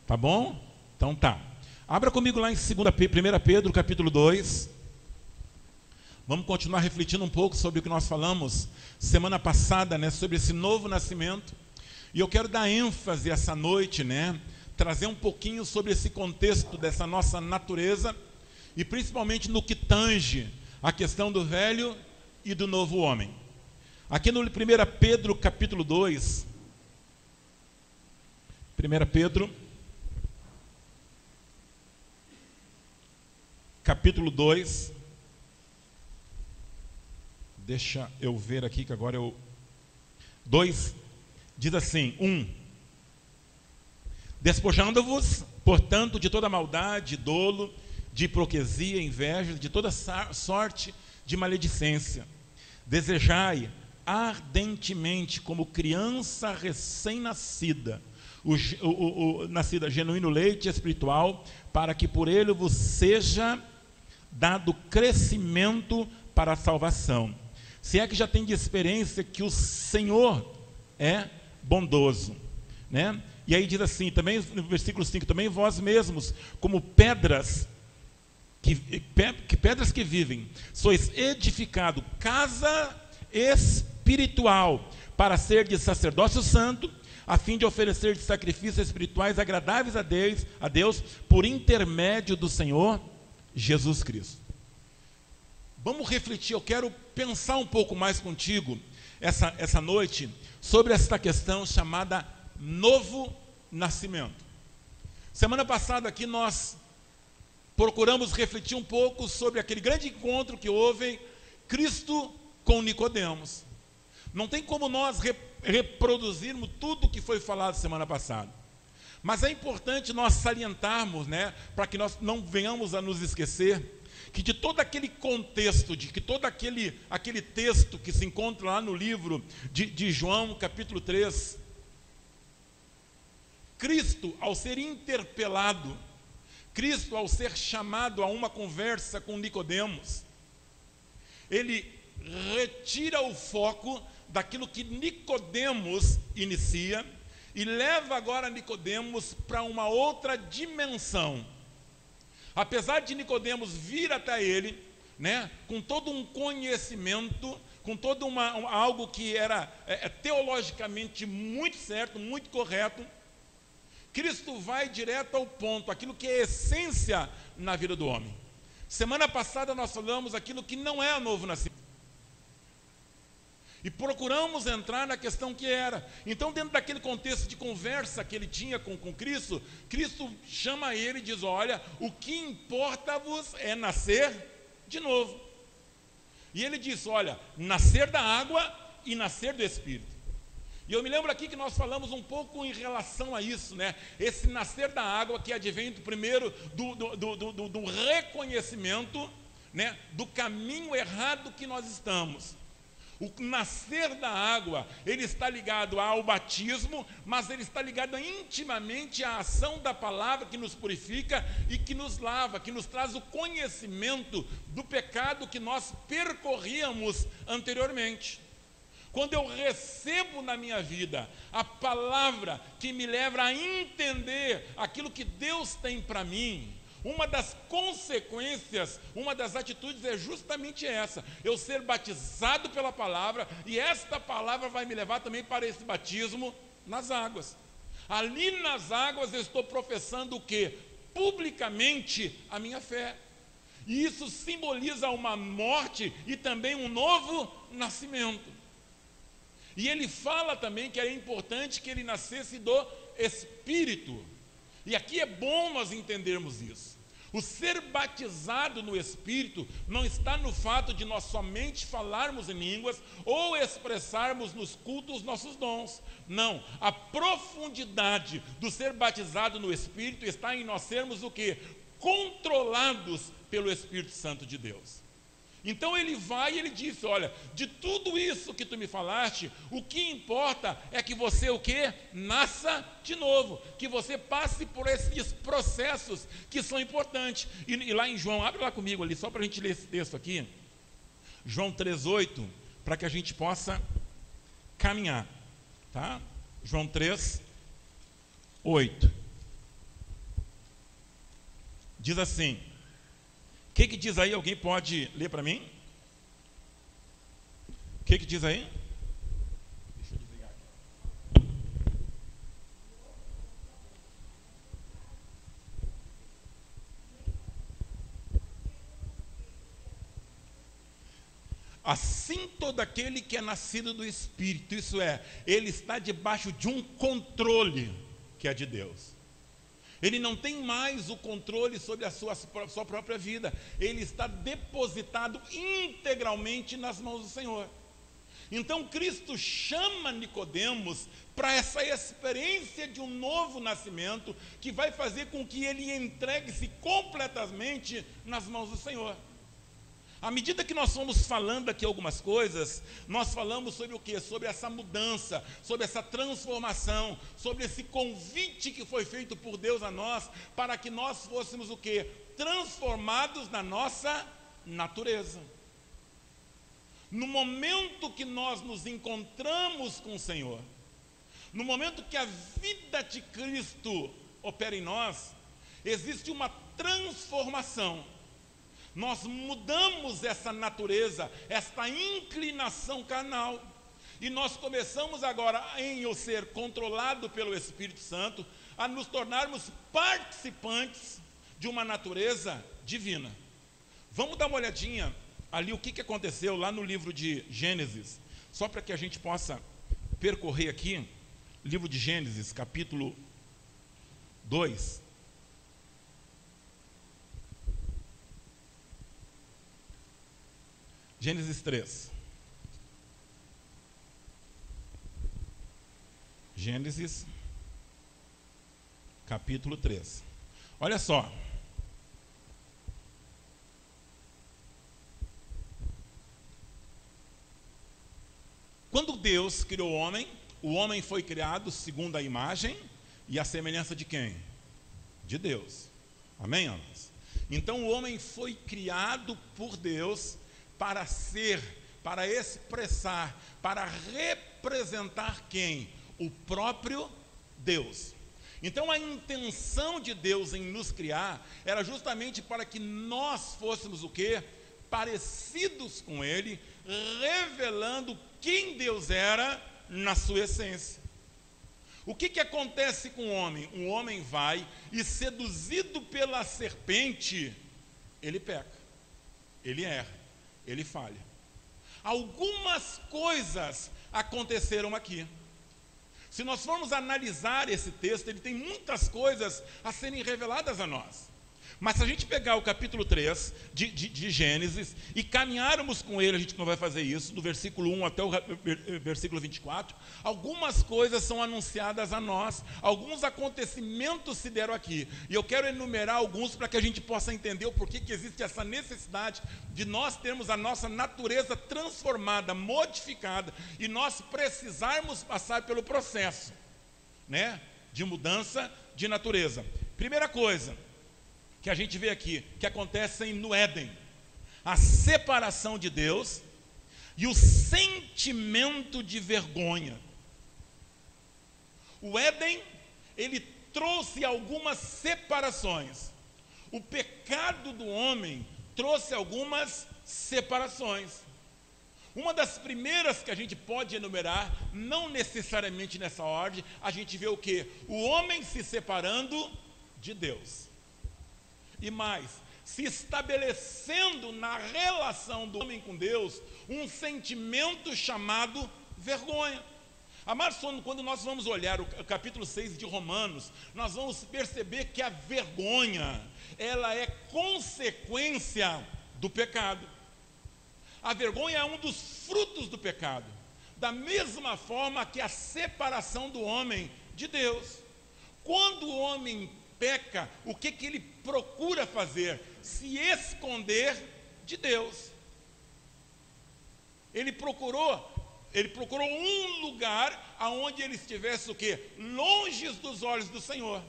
Tá bom? Então tá. Abra comigo lá em 1 Pedro, capítulo 2. Vamos continuar refletindo um pouco sobre o que nós falamos semana passada, né? Sobre esse novo nascimento. E eu quero dar ênfase essa noite, né? Trazer um pouquinho sobre esse contexto dessa nossa natureza. E principalmente no que tange a questão do velho e do novo homem. Aqui no 1 Pedro, capítulo 2. 1 Pedro, capítulo 2. Deixa eu ver aqui que agora eu... 2, diz assim, 1. Despojando-vos, portanto, de toda maldade, dolo, de hipocrisia, inveja, de toda sorte de maledicência. Desejai ardentemente, como criança recém-nascida, nascida genuíno leite espiritual, para que por ele vos seja dado crescimento para a salvação. Se é que já tem de experiência que o Senhor é bondoso, né? E aí diz assim, também no versículo 5, também vós mesmos, como pedras que vivem, sois edificado casa espiritual, para ser de sacerdócio santo, a fim de oferecer de sacrifícios espirituais agradáveis a Deus, por intermédio do Senhor Jesus Cristo. Vamos refletir, eu quero pensar um pouco mais contigo essa noite sobre esta questão chamada novo nascimento. Semana passada aqui nós procuramos refletir um pouco sobre aquele grande encontro que houve Cristo com Nicodemos. Não tem como nós reproduzirmos tudo que foi falado semana passada. Mas é importante nós salientarmos, né, para que nós não venhamos a nos esquecer, que de todo aquele contexto, de que todo aquele texto que se encontra lá no livro de João, capítulo 3, Cristo, ao ser interpelado, Cristo, ao ser chamado a uma conversa com Nicodemos, ele retira o foco daquilo que Nicodemos inicia e leva agora Nicodemos para uma outra dimensão. Apesar de Nicodemos vir até ele, né, com todo um conhecimento, com todo algo que era teologicamente muito certo, muito correto, Cristo vai direto ao ponto, aquilo que é essência na vida do homem. Semana passada nós falamos aquilo que não é novo nascimento. E procuramos entrar na questão que era. Então, dentro daquele contexto de conversa que ele tinha com Cristo, Cristo chama ele e diz, olha, o que importa-vos é nascer de novo. E ele diz, olha, nascer da água e nascer do Espírito. E eu me lembro aqui que nós falamos um pouco em relação a isso, né? Esse nascer da água que advém primeiro do reconhecimento, né, do caminho errado que nós estamos. O nascer da água, ele está ligado ao batismo, mas ele está ligado intimamente à ação da palavra que nos purifica e que nos lava, que nos traz o conhecimento do pecado que nós percorríamos anteriormente. Quando eu recebo na minha vida a palavra que me leva a entender aquilo que Deus tem para mim, uma das consequências, uma das atitudes é justamente essa, eu ser batizado pela palavra, e esta palavra vai me levar também para esse batismo nas águas. Ali nas águas eu estou professando o quê? Publicamente a minha fé. E isso simboliza uma morte e também um novo nascimento. E ele fala também que é importante que ele nascesse do Espírito. E aqui é bom nós entendermos isso. O ser batizado no Espírito não está no fato de nós somente falarmos em línguas ou expressarmos nos cultos nossos dons. Não, a profundidade do ser batizado no Espírito está em nós sermos o quê? Controlados pelo Espírito Santo de Deus. Então ele vai e ele disse, olha, de tudo isso que tu me falaste, o que importa é que você o quê? Nasça de novo, que você passe por esses processos que são importantes. E lá em João, abre lá comigo ali, só para a gente ler esse texto aqui, João 3,8, para que a gente possa caminhar, tá? João 3,8. Diz assim, o que diz aí? Alguém pode ler para mim? O que diz aí? Deixa eu desligar aqui. Assim todo aquele que é nascido do Espírito, isso é, ele está debaixo de um controle que é de Deus. Ele não tem mais o controle sobre a sua própria vida. Ele está depositado integralmente nas mãos do Senhor. Então Cristo chama Nicodemos para essa experiência de um novo nascimento que vai fazer com que ele entregue-se completamente nas mãos do Senhor. À medida que nós fomos falando aqui algumas coisas, nós falamos sobre o quê? Sobre essa mudança, sobre essa transformação, sobre esse convite que foi feito por Deus a nós, para que nós fôssemos o quê? Transformados na nossa natureza. No momento que nós nos encontramos com o Senhor, no momento que a vida de Cristo opera em nós, existe uma transformação. Nós mudamos essa natureza, esta inclinação carnal, e nós começamos agora, em eu ser controlado pelo Espírito Santo, a nos tornarmos participantes de uma natureza divina. Vamos dar uma olhadinha ali o que aconteceu lá no livro de Gênesis, só para que a gente possa percorrer aqui, livro de Gênesis, capítulo 2. Gênesis 3. Gênesis, capítulo 3. Olha só. Quando Deus criou o homem foi criado segundo a imagem e a semelhança de quem? De Deus. Amém, amados? Então o homem foi criado por Deus para ser, para expressar, para representar quem? O próprio Deus. Então a intenção de Deus em nos criar era justamente para que nós fôssemos o quê? Parecidos com Ele, revelando quem Deus era na sua essência. O que acontece com o homem? O homem vai e, seduzido pela serpente, ele peca, ele erra, ele falha. Algumas coisas aconteceram aqui. Se nós formos analisar esse texto, ele tem muitas coisas a serem reveladas a nós. Mas se a gente pegar o capítulo 3 de Gênesis e caminharmos com ele, a gente não vai fazer isso, do versículo 1 até o versículo 24, algumas coisas são anunciadas a nós, alguns acontecimentos se deram aqui. E eu quero enumerar alguns para que a gente possa entender o porquê que existe essa necessidade de nós termos a nossa natureza transformada, modificada, e nós precisarmos passar pelo processo, né, de mudança de natureza. Primeira coisa que a gente vê aqui, que acontece no Éden, a separação de Deus e o sentimento de vergonha. O Éden, ele trouxe algumas separações. O pecado do homem trouxe algumas separações. Uma das primeiras que a gente pode enumerar, não necessariamente nessa ordem, a gente vê o quê? O homem se separando de Deus. E mais, se estabelecendo na relação do homem com Deus, um sentimento chamado vergonha. Amados, quando nós vamos olhar o capítulo 6 de Romanos, nós vamos perceber que a vergonha, ela é consequência do pecado. A vergonha é um dos frutos do pecado, da mesma forma que a separação do homem de Deus. Quando o homem peca, o que ele procura fazer? Se esconder de Deus. Ele procurou um lugar aonde ele estivesse o quê? Longe dos olhos do Senhor.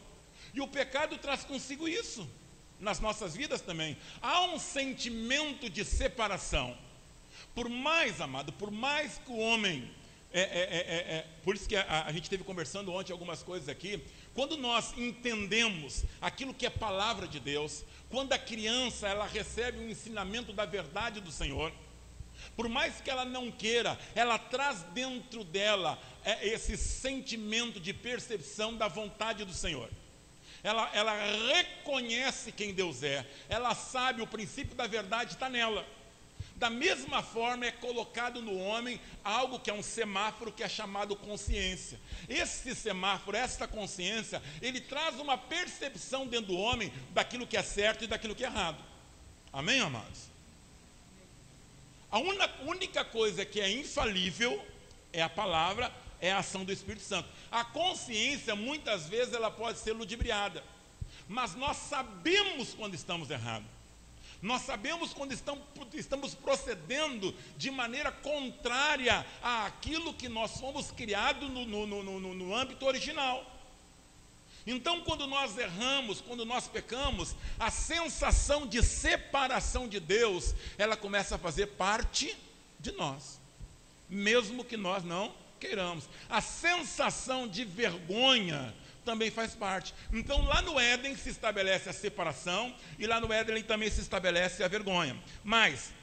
E o pecado traz consigo isso nas nossas vidas também. Há um sentimento de separação. Por mais, amado, por mais que o homem Por isso que a gente esteve conversando ontem algumas coisas aqui. Quando nós entendemos aquilo que é palavra de Deus, quando a criança ela recebe um ensinamento da verdade do Senhor, por mais que ela não queira, ela traz dentro dela esse sentimento de percepção da vontade do Senhor. Ela reconhece quem Deus é, ela sabe, o princípio da verdade está nela. Da mesma forma é colocado no homem algo que é um semáforo que é chamado consciência. Esse semáforo, esta consciência, ele traz uma percepção dentro do homem daquilo que é certo e daquilo que é errado. Amém, amados? A única coisa que é infalível é a palavra, é a ação do Espírito Santo. A consciência, muitas vezes, ela pode ser ludibriada, mas nós sabemos quando estamos errados. Nós sabemos quando estamos procedendo de maneira contrária àquilo que nós fomos criados no âmbito original. Então, quando nós erramos, quando nós pecamos, a sensação de separação de Deus, ela começa a fazer parte de nós, mesmo que nós não queiramos. A sensação de vergonha também faz parte. Então lá no Éden se estabelece a separação, e lá no Éden também se estabelece a vergonha. Mas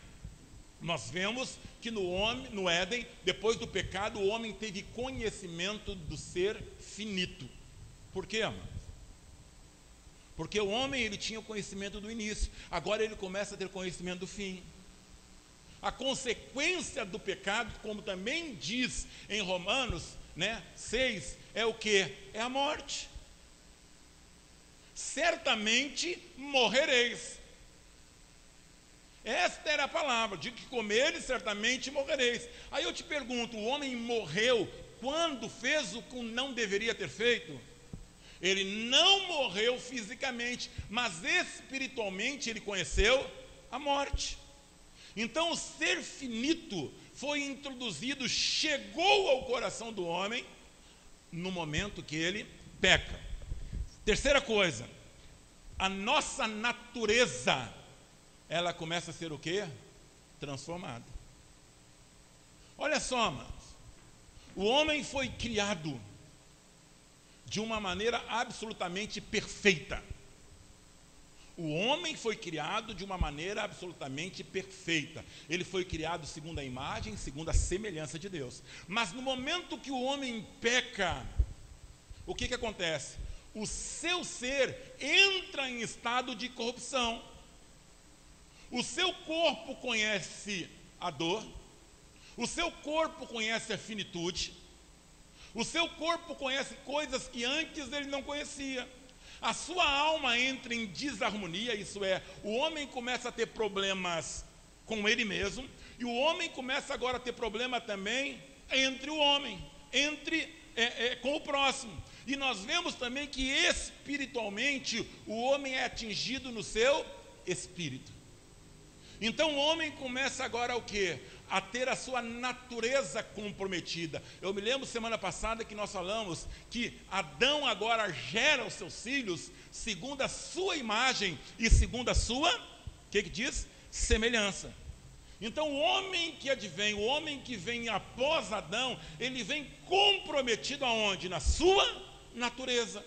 nós vemos que no Éden, depois do pecado, o homem teve conhecimento do ser finito. Por quê, amados? Porque o homem ele tinha o conhecimento do início, agora ele começa a ter conhecimento do fim. A consequência do pecado, como também diz em Romanos 6, é o que? É a morte. Certamente morrereis. Esta era a palavra, de que comeres, certamente morrereis. Aí eu te pergunto, o homem morreu quando fez o que não deveria ter feito? Ele não morreu fisicamente, mas espiritualmente ele conheceu a morte. Então o ser finito foi introduzido, chegou ao coração do homem no momento que ele peca. Terceira coisa, a nossa natureza, ela começa a ser o quê? Transformada. Olha só, amados, o homem foi criado de uma maneira absolutamente perfeita. O homem foi criado de uma maneira absolutamente perfeita. Ele foi criado segundo a imagem, segundo a semelhança de Deus. Mas no momento que o homem peca, o que acontece? O seu ser entra em estado de corrupção. O seu corpo conhece a dor, o seu corpo conhece a finitude, o seu corpo conhece coisas que antes ele não conhecia. A sua alma entra em desarmonia, isso é, o homem começa a ter problemas com ele mesmo, e o homem começa agora a ter problema também entre o homem, com o próximo. E nós vemos também que espiritualmente o homem é atingido no seu espírito. Então o homem começa agora o quê? A ter a sua natureza comprometida. Eu me lembro semana passada que nós falamos que Adão agora gera os seus filhos segundo a sua imagem e segundo a sua, o que diz? Semelhança. Então o homem que advém, o homem que vem após Adão, ele vem comprometido aonde? Na sua natureza.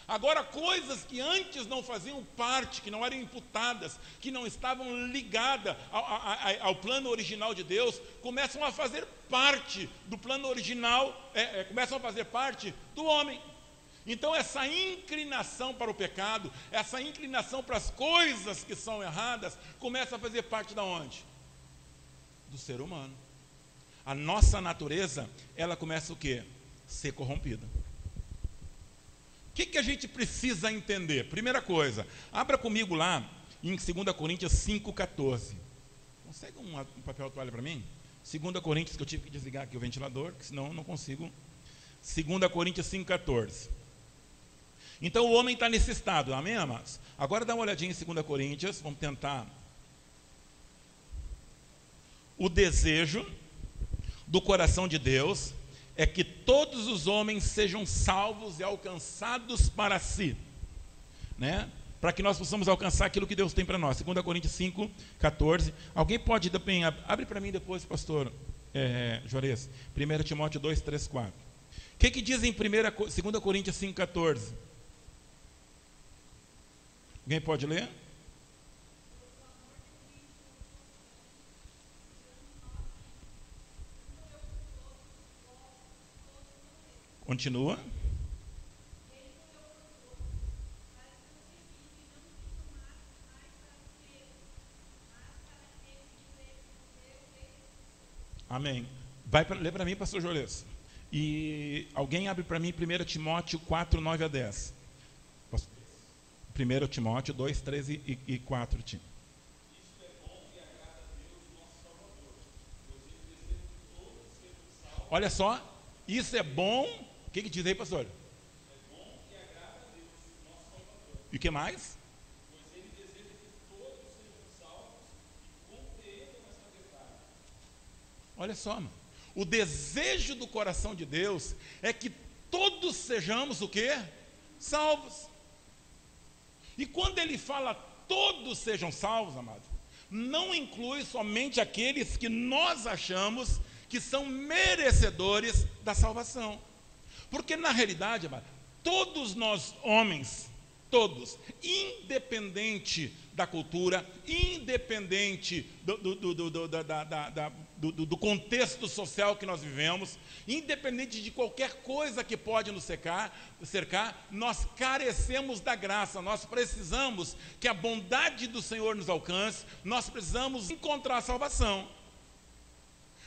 Agora, coisas que antes não faziam parte, que não eram imputadas, que não estavam ligadas ao plano original de Deus, começam a fazer parte do plano original, começam a fazer parte do homem. Então essa inclinação para o pecado, essa inclinação para as coisas que são erradas, começa a fazer parte da onde? Do ser humano. A nossa natureza, ela começa o quê? Ser corrompida. O que a gente precisa entender? Primeira coisa, abra comigo lá em 2 Coríntios 5,14. Consegue um papel toalha para mim? 2 Coríntios, que eu tive que desligar aqui o ventilador, que senão eu não consigo. 2 Coríntios 5,14. Então o homem está nesse estado, amém, amados? Agora dá uma olhadinha em 2 Coríntios, vamos tentar. O desejo do coração de Deus é que todos os homens sejam salvos e alcançados para si, para que nós possamos alcançar aquilo que Deus tem para nós. 2 Coríntios 5,14. Alguém pode, abre para mim depois, pastor, Juarez, 1 Timóteo 2, 3, 4. O que diz em 2 Coríntios 5, 14? Alguém pode ler? Continua. Amém. Lê para mim, pastor Juarez. E alguém abre para mim 1 Timóteo 4, 9 a 10. 1 Timóteo 2, 13 e 4. Tim. Olha só, isso é bom. O que diz aí, pastor? É bom e agrada a Deus, nosso Salvador. E o que mais? Pois ele deseja que todos sejam salvos e compreendam essa verdade. Olha só, mano. O desejo do coração de Deus é que todos sejamos o quê? Salvos. E quando ele fala todos sejam salvos, amado, não inclui somente aqueles que nós achamos que são merecedores da salvação. Porque na realidade, amado, todos nós homens, todos, independente da cultura, independente do contexto social que nós vivemos, independente de qualquer coisa que pode nos cercar, nós carecemos da graça, nós precisamos que a bondade do Senhor nos alcance, nós precisamos encontrar a salvação.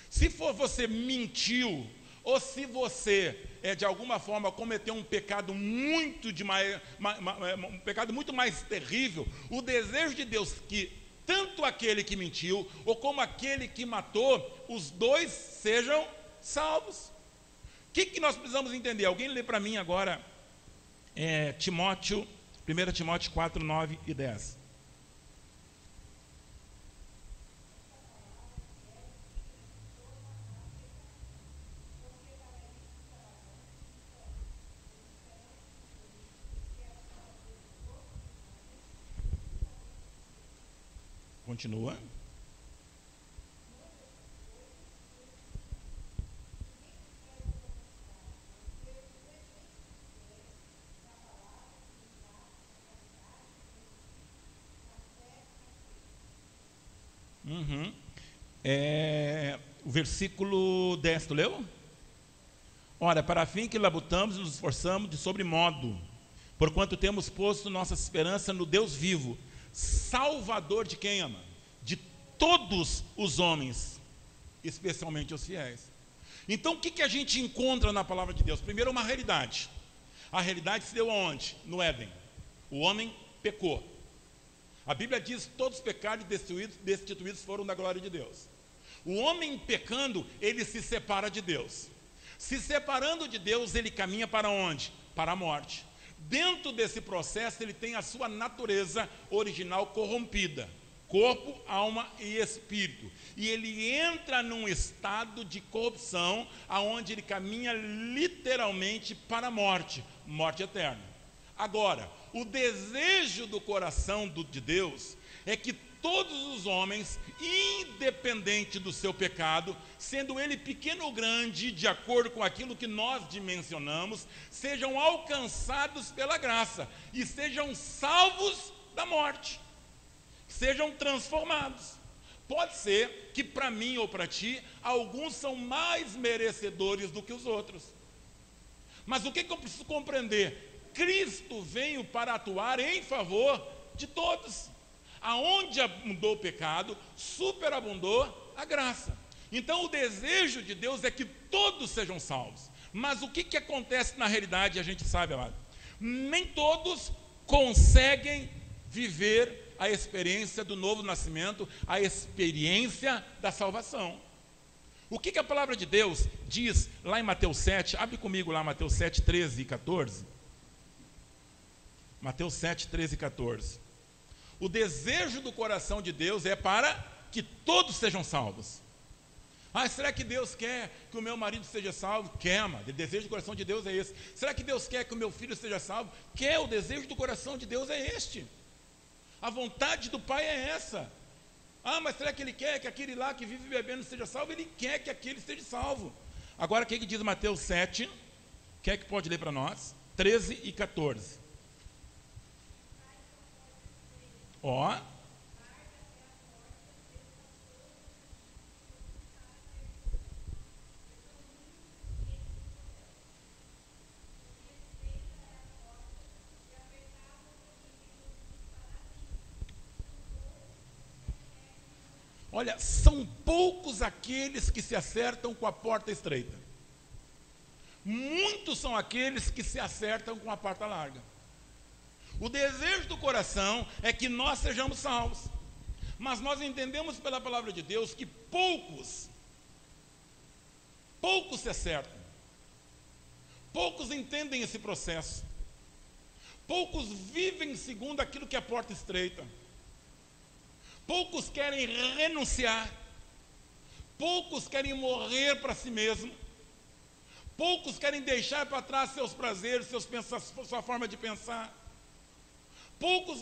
Se você mentiu, ou se você de alguma forma cometeu um pecado um pecado muito mais terrível, o desejo de Deus que tanto aquele que mentiu ou como aquele que matou, os dois sejam salvos. O que nós precisamos entender? Alguém lê para mim agora 1 Timóteo 4, 9 e 10. Continua. O versículo 10, tu leu? Ora, para fim que labutamos e nos esforçamos de sobremodo, porquanto temos posto nossa esperança no Deus vivo, Salvador de quem, ama? De todos os homens, especialmente os fiéis. Então o que a gente encontra na palavra de Deus? Primeiro, uma realidade. A realidade se deu aonde? No Éden. O homem pecou. A Bíblia diz que todos os pecados destituídos foram da glória de Deus. O homem pecando, ele se separa de Deus. Se separando de Deus, ele caminha para onde? Para a morte. Dentro desse processo, ele tem a sua natureza original corrompida. Corpo, alma e espírito. E ele entra num estado de corrupção, aonde ele caminha literalmente para a morte. Morte eterna. Agora, o desejo do coração de Deus é que todos os homens, independente do seu pecado, sendo ele pequeno ou grande, de acordo com aquilo que nós dimensionamos, sejam alcançados pela graça e sejam salvos da morte, sejam transformados. Pode ser que para mim ou para ti, alguns são mais merecedores do que os outros. Mas o que eu preciso compreender? Cristo veio para atuar em favor de todos. Aonde abundou o pecado, superabundou a graça. Então o desejo de Deus é que todos sejam salvos. Mas o que acontece na realidade, a gente sabe, amado? Nem todos conseguem viver a experiência do novo nascimento, a experiência da salvação. O que a palavra de Deus diz lá em Mateus 7? Abre comigo lá Mateus 7, 13 e 14. Mateus 7, 13 e 14. O desejo do coração de Deus é para que todos sejam salvos. Será que Deus quer que o meu marido seja salvo? Quer, mano. O desejo do coração de Deus é esse. Será que Deus quer que o meu filho seja salvo? Quer. O desejo do coração de Deus é este. A vontade do Pai é essa. Ah, mas será que ele quer que aquele lá que vive bebendo seja salvo? Ele quer que aquele seja salvo. Agora, o que diz Mateus 7? Quem é que pode ler para nós? 13 e 14. Ó. Olha, são poucos aqueles que se acertam com a porta estreita. Muitos são aqueles que se acertam com a porta larga. O desejo do coração é que nós sejamos salvos. Mas nós entendemos pela palavra de Deus que poucos se acertam. Poucos entendem esse processo. Poucos vivem segundo aquilo que é a porta estreita. Poucos querem renunciar. Poucos querem morrer para si mesmo. Poucos querem deixar para trás seus prazeres, sua forma de pensar. Poucos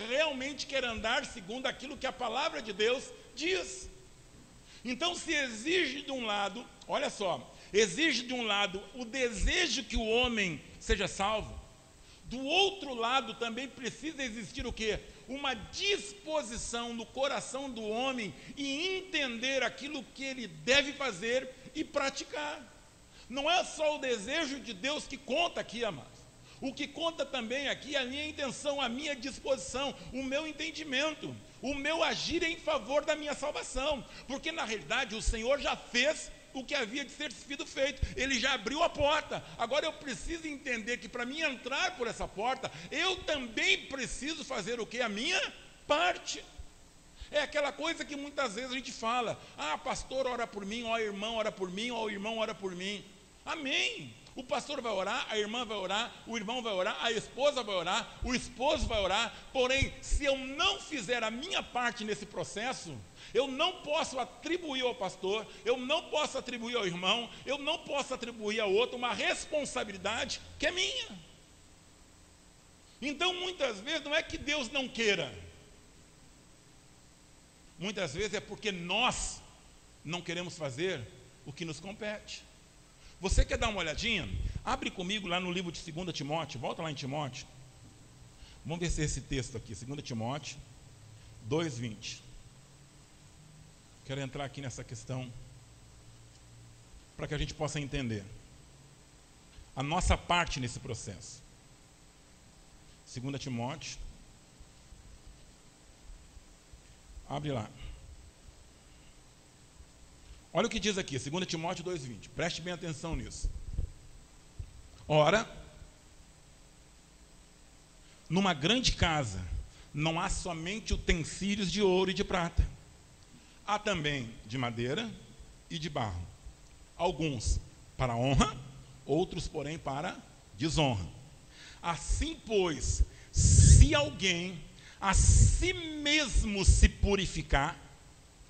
realmente querem andar segundo aquilo que a palavra de Deus diz. Então se exige de um lado, olha só, exige de um lado o desejo que o homem seja salvo. Do outro lado também precisa existir o quê? Uma disposição no coração do homem e entender aquilo que ele deve fazer e praticar. Não é só o desejo de Deus que conta aqui, amados. O que conta também aqui é a minha intenção, a minha disposição, o meu entendimento, o meu agir em favor da minha salvação. Porque na realidade o Senhor já fez o que havia de ser sido feito. Ele já abriu a porta. Agora eu preciso entender que para mim entrar por essa porta, eu também preciso fazer o que? A minha parte. É aquela coisa que muitas vezes a gente fala: ah, pastor ora por mim, ó irmão ora por mim, ó irmão ora por mim. Amém. O pastor vai orar, a irmã vai orar, o irmão vai orar, a esposa vai orar, o esposo vai orar. Porém, se eu não fizer a minha parte nesse processo, eu não posso atribuir ao pastor, eu não posso atribuir ao irmão, eu não posso atribuir a outro uma responsabilidade que é minha. Então, muitas vezes, não é que Deus não queira. Muitas vezes é porque nós não queremos fazer o que nos compete. Você quer dar uma olhadinha? Abre comigo lá no livro de 2 Timóteo, volta lá em Timóteo. Vamos ver se é esse texto aqui, 2 Timóteo 2:20. Quero entrar aqui nessa questão para que a gente possa entender a nossa parte nesse processo. 2 Timóteo, abre lá. Olha o que diz aqui, 2 Timóteo 2:20. Preste bem atenção nisso. Ora, numa grande casa não há somente utensílios de ouro e de prata. Há também de madeira e de barro. Alguns para honra, outros, porém, para desonra. Assim, pois, se alguém a si mesmo se purificar,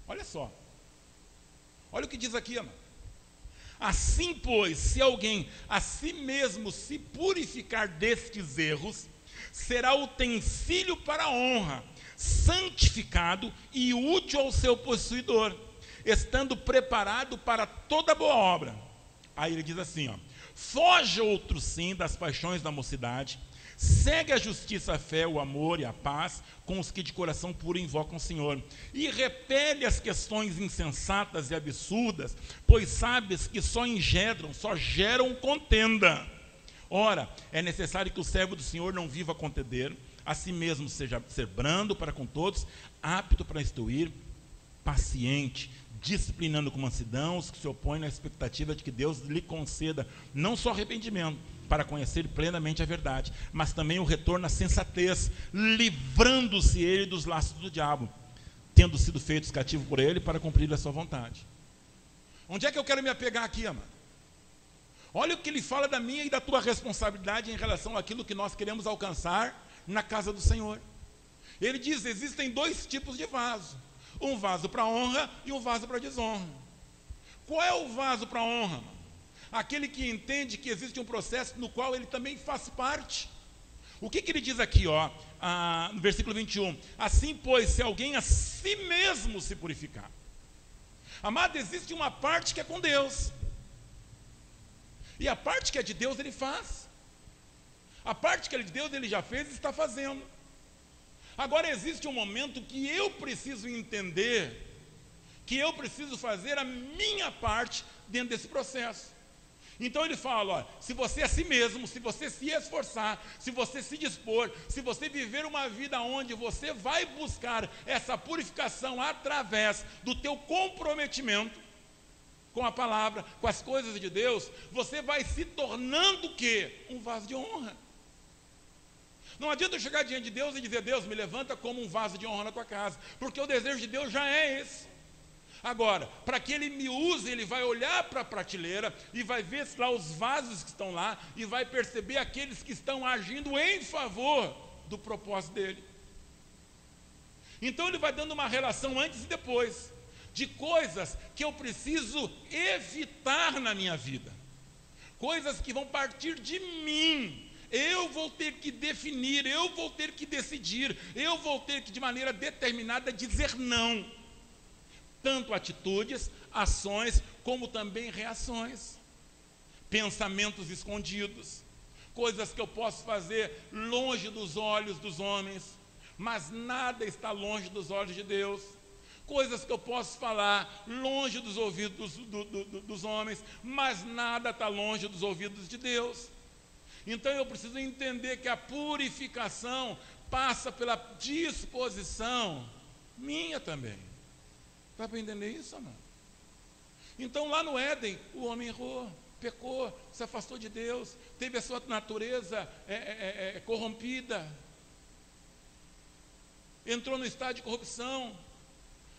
olha só. Olha o que diz aqui, amado. Assim, pois, se alguém a si mesmo se purificar destes erros, será utensílio para a honra, santificado e útil ao seu possuidor, estando preparado para toda boa obra. Aí ele diz assim, ó: foge outro sim das paixões da mocidade, segue a justiça, a fé, o amor e a paz com os que de coração puro invocam o Senhor, e repele as questões insensatas e absurdas, pois sabes que só geram contenda. Ora, é necessário que o servo do Senhor não viva a contender, a si mesmo seja ser brando para com todos, apto para instruir, paciente, disciplinando com mansidão os que se opõem na expectativa de que Deus lhe conceda não só arrependimento, para conhecer plenamente a verdade, mas também o retorno à sensatez, livrando-se ele dos laços do diabo, tendo sido feitos cativos por ele para cumprir a sua vontade. Onde é que eu quero me apegar aqui, amado? Olha o que ele fala da minha e da tua responsabilidade em relação àquilo que nós queremos alcançar na casa do Senhor. Ele diz: existem dois tipos de vaso, um vaso para honra e um vaso para desonra. Qual é o vaso para honra? Aquele que entende que existe um processo no qual ele também faz parte. O que ele diz aqui, no versículo 21? Assim, pois, se alguém a si mesmo se purificar. Amado, existe uma parte que é com Deus. E a parte que é de Deus, ele faz. A parte que é de Deus, ele já fez e está fazendo. Agora, existe um momento que eu preciso entender, que eu preciso fazer a minha parte dentro desse processo. Então ele fala, se você a si mesmo, se você se esforçar, se você se dispor, se você viver uma vida onde você vai buscar essa purificação através do teu comprometimento com a palavra, com as coisas de Deus, você vai se tornando o quê? Um vaso de honra. Não adianta eu chegar diante de Deus e dizer, Deus, me levanta como um vaso de honra na tua casa, porque o desejo de Deus já é esse. Agora, para que Ele me use, Ele vai olhar para a prateleira e vai ver lá os vasos que estão lá e vai perceber aqueles que estão agindo em favor do propósito dEle. Então Ele vai dando uma relação antes e depois de coisas que eu preciso evitar na minha vida, coisas que vão partir de mim. Eu vou ter que definir, eu vou ter que decidir, eu vou ter que de maneira determinada dizer não. Tanto atitudes, ações, como também reações. Pensamentos escondidos, coisas que eu posso fazer longe dos olhos dos homens, mas nada está longe dos olhos de Deus. Coisas que eu posso falar longe dos ouvidos dos homens, mas nada está longe dos ouvidos de Deus. Então eu preciso entender que a purificação passa pela disposição minha também. Dá para entender isso ou não? Então lá no Éden, o homem errou, pecou, se afastou de Deus, teve a sua natureza corrompida, entrou no estado de corrupção.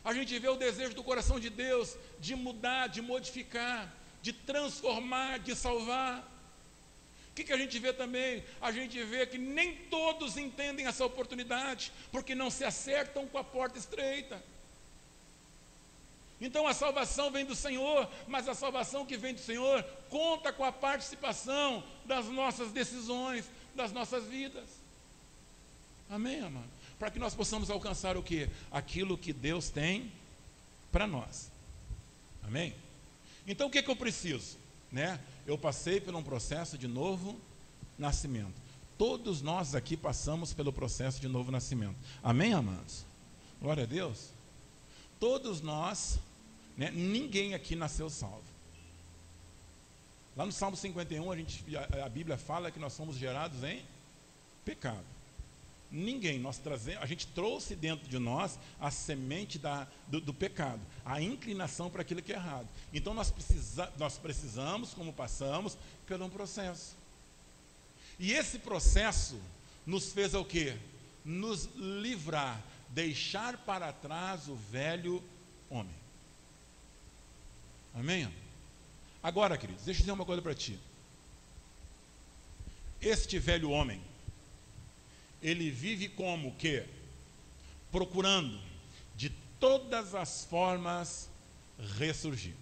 A gente vê o desejo do coração de Deus de mudar, de modificar, de transformar, de salvar. O que a gente vê também? A gente vê que nem todos entendem essa oportunidade, porque não se acertam com a porta estreita. Então a salvação vem do Senhor, mas a salvação que vem do Senhor conta com a participação das nossas decisões, das nossas vidas. Amém, amado? Para que nós possamos alcançar o quê? Aquilo que Deus tem para nós. Amém? Então o que eu preciso? Eu passei por um processo de novo nascimento. Todos nós aqui passamos pelo processo de novo nascimento. Amém, amados? Glória a Deus. Todos nós, ninguém aqui nasceu salvo. Lá no Salmo 51, a Bíblia fala que nós somos gerados em pecado. Ninguém, a gente trouxe dentro de nós a semente do pecado, a inclinação para aquilo que é errado. Então nós precisamos, como passamos, por um processo. E esse processo nos fez o quê? Nos livrar, deixar para trás o velho homem. Amém? Agora, queridos, deixa eu dizer uma coisa para ti. Este velho homem, ele vive como que? Procurando de todas as formas ressurgir.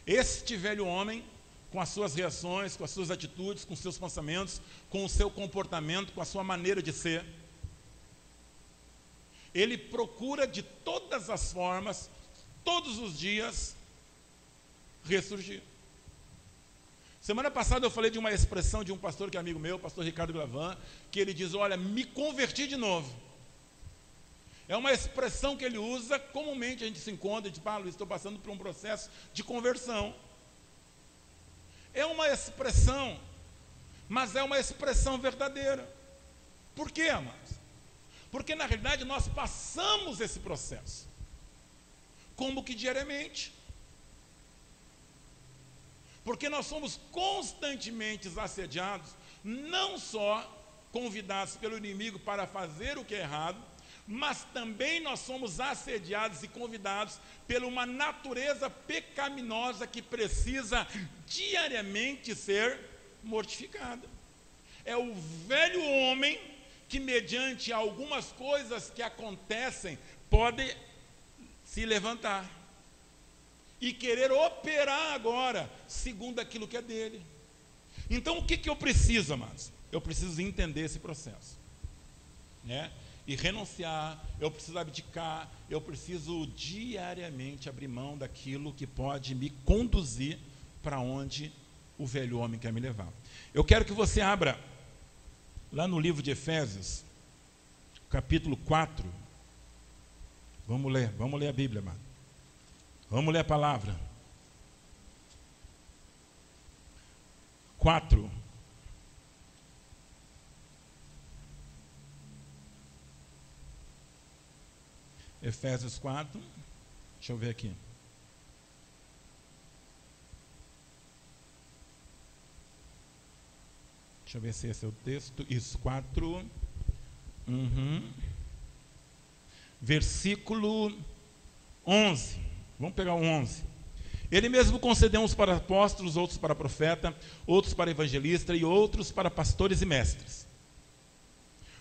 Este velho homem, com as suas reações, com as suas atitudes, com os seus pensamentos, com o seu comportamento, com a sua maneira de ser, ele procura de todas as formas, todos os dias, ressurgir. Semana passada eu falei de uma expressão de um pastor que é amigo meu, o pastor Ricardo Glavan, que ele diz, olha, me converti de novo. É uma expressão que ele usa, comumente a gente se encontra e diz, Luiz, estou passando por um processo de conversão. É uma expressão, mas é uma expressão verdadeira. Por quê, amados? Porque na realidade nós passamos esse processo, como que diariamente. Porque nós somos constantemente assediados, não só convidados pelo inimigo para fazer o que é errado, mas também nós somos assediados e convidados por uma natureza pecaminosa que precisa diariamente ser mortificada. É o velho homem que, mediante algumas coisas que acontecem, pode se levantar e querer operar agora segundo aquilo que é dele. Então o que eu preciso, amados? Eu preciso entender esse processo, né? E renunciar, eu preciso abdicar, eu preciso diariamente abrir mão daquilo que pode me conduzir para onde o velho homem quer me levar. Eu quero que você abra lá no livro de Efésios, capítulo 4. Vamos ler a Bíblia, mano. Vamos ler a palavra. 4. Efésios 4. Deixa eu ver aqui. Deixa eu ver se esse é o texto. Isso, 4. Versículo 11. Vamos pegar o 11. Ele mesmo concedeu uns para apóstolos, outros para profeta, outros para evangelista e outros para pastores e mestres,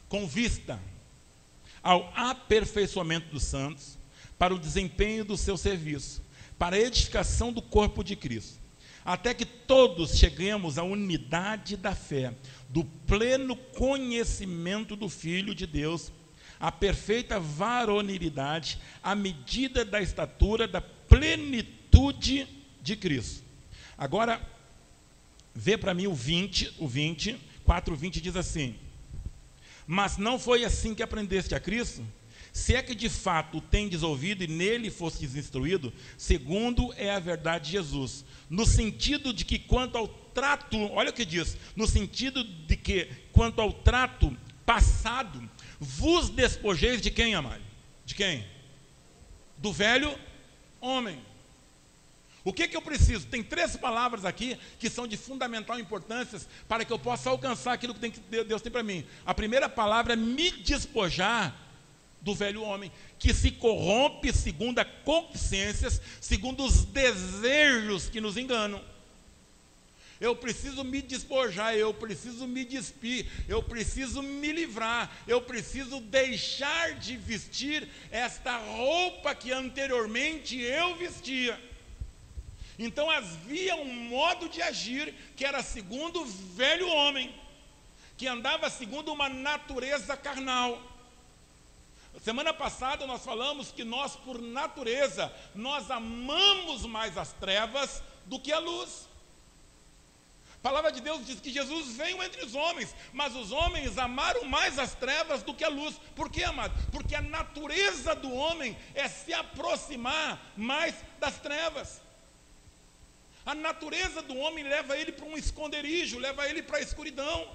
com vista ao aperfeiçoamento dos santos, para o desempenho do seu serviço, para a edificação do corpo de Cristo, até que todos cheguemos à unidade da fé, do pleno conhecimento do Filho de Deus, à perfeita varonilidade, à medida da estatura da plenitude de Cristo. Agora, vê para mim o 20, 4:20 diz assim: mas não foi assim que aprendeste a Cristo? Se é que de fato o tendes ouvido e nele fostes instruído, segundo é a verdade de Jesus, no sentido de que quanto ao trato, olha o que diz, no sentido de que quanto ao trato passado, vos despojeis de quem, amado? De quem? Do velho homem. O que eu preciso? Tem 3 palavras aqui que são de fundamental importância para que eu possa alcançar aquilo que Deus tem para mim. A primeira palavra é me despojar do velho homem, que se corrompe segundo as concupiscências, segundo os desejos que nos enganam. Eu preciso me despojar, eu preciso me despir, eu preciso me livrar, eu preciso deixar de vestir esta roupa que anteriormente eu vestia. Então havia um modo de agir que era segundo o velho homem, que andava segundo uma natureza carnal. Semana passada nós falamos que nós, por natureza, nós amamos mais as trevas do que a luz. A palavra de Deus diz que Jesus veio entre os homens, mas os homens amaram mais as trevas do que a luz. Por quê, amado? Porque a natureza do homem é se aproximar mais das trevas. A natureza do homem leva ele para um esconderijo, leva ele para a escuridão.